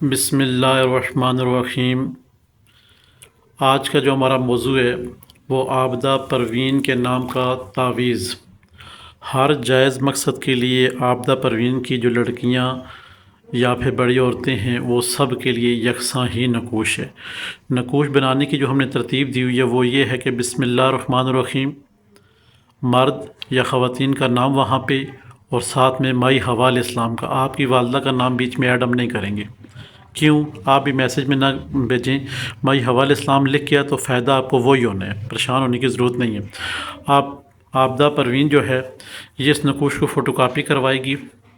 بسم اللہ الرحمن الرحیم۔ آج کا جو ہمارا موضوع ہے وہ عابدہ پروین کے نام کا تعویذ۔ ہر جائز مقصد کے لیے عابدہ پروین کی جو لڑکیاں یا پھر بڑی عورتیں ہیں وہ سب کے لیے یکساں ہی نقوش ہے۔ نقوش بنانے کی جو ہم نے ترتیب دی ہوئی ہے وہ یہ ہے کہ بسم اللہ الرحمن الرحیم، مرد یا خواتین کا نام وہاں پہ، اور ساتھ میں مائی حوا علیہ السلام کا، آپ کی والدہ کا نام بیچ میں ایڈ ہم نہیں کریں گے۔ کیوں؟ آپ بھی میسیج میں نہ بھیجیں، مائی حوا علیہ السلام لکھ کیا تو فائدہ آپ کو وہی ہونا ہے، پریشان ہونے کی ضرورت نہیں ہے۔ آپ عابدہ پروین جو ہے یہ اس نقوش کو فوٹو کاپی کروائے گی،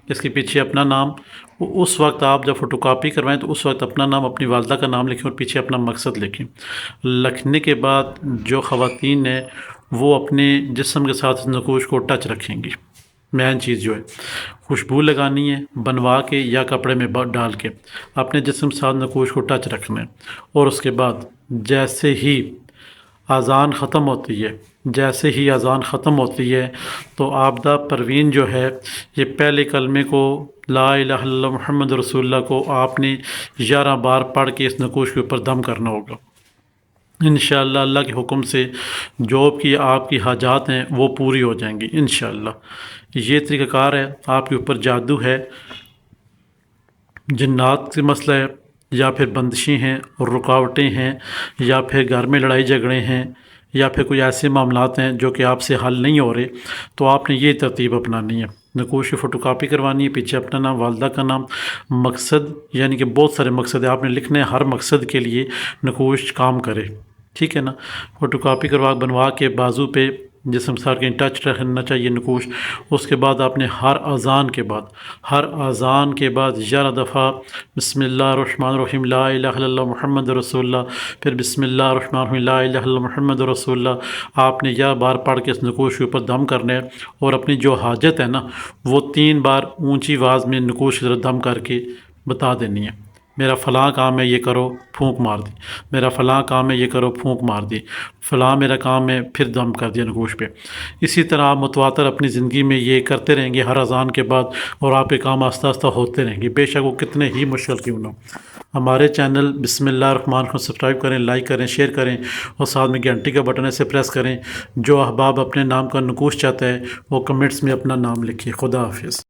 اس کے پیچھے اپنا نام، اس وقت آپ جب فوٹو کاپی کروائیں تو اس وقت اپنا نام، اپنی والدہ کا نام لکھیں اور پیچھے اپنا مقصد لکھیں۔ لکھنے کے بعد جو خواتین ہیں وہ اپنے جسم کے ساتھ اس نقوش کو ٹچ رکھیں گی۔ مین چیز جو ہے خوشبو لگانی ہے بنوا کے یا کپڑے میں ڈال کے، اپنے جسم کے ساتھ نقوش کو ٹچ رکھنا ہے، اور اس کے بعد جیسے ہی اذان ختم ہوتی ہے تو عابدہ پروین جو ہے یہ پہلے کلمے کو، لا الہ الا اللہ محمد رسول اللہ کو آپ نے 11 بار پڑھ کے اس نقوش کے اوپر دم کرنا ہوگا۔ انشاءاللہ اللہ کے حکم سے جو بھی آپ کی حاجات ہیں وہ پوری ہو جائیں گی انشاءاللہ۔ یہ طریقہ کار ہے۔ آپ کے اوپر جادو ہے، جنات کے مسئلہ ہے، یا پھر بندشیں ہیں اور رکاوٹیں ہیں، یا پھر گھر میں لڑائی جھگڑے ہیں، یا پھر کوئی ایسے معاملات ہیں جو کہ آپ سے حل نہیں ہو رہے، تو آپ نے یہ ترتیب اپنانی ہے۔ نقوش کی فوٹو کاپی کروانی ہے، پیچھے اپنا نام، والدہ کا نام، مقصد، یعنی کہ بہت سارے مقصد ہیں، آپ نے لکھنے ہیں، ہر مقصد کے لیے نقوش کام کرے، ٹھیک ہے نا۔ فوٹو کاپی بنوا کے بازو پہ جسم سار کے ٹچ رکھنا چاہیے نقوش۔ اس کے بعد آپ نے ہر اذان کے بعد 11 دفعہ بسم اللہ الرحمن الرحیم، لا الہ الا اللہ محمد رسول اللہ، پھر بسم اللہ الرحمن الرحیم، لا الہ الا اللہ محمد رسول اللہ، آپ نے 11 بار پڑھ کے اس نقوش کے اوپر دم کرنا ہے، اور اپنی جو حاجت ہے نا وہ 3 بار اونچی آواز میں نقوش کی طرح دم کر کے بتا دینی ہے۔ میرا فلاں کام ہے یہ کرو، پھونک مار دی، میرا فلاں کام ہے یہ کرو، پھونک مار دی، فلاں میرا کام ہے، پھر دم کر دیا نقوش پہ۔ اسی طرح آپ متواتر اپنی زندگی میں یہ کرتے رہیں گے ہر اذان کے بعد، اور آپ کے کام آہستہ آہستہ ہوتے رہیں گے، بے شک وہ کتنے ہی مشکل کیوں نہ ہو۔ ہمارے چینل بسم اللہ الرحمن الرحیم کو سبسکرائب کریں، لائک کریں، شیئر کریں، اور ساتھ میں گھنٹی کا بٹن ایسے پریس کریں۔ جو احباب اپنے نام کا نقوش چاہتا ہے وہ کمنٹس میں اپنا نام لکھے۔ خدا حافظ۔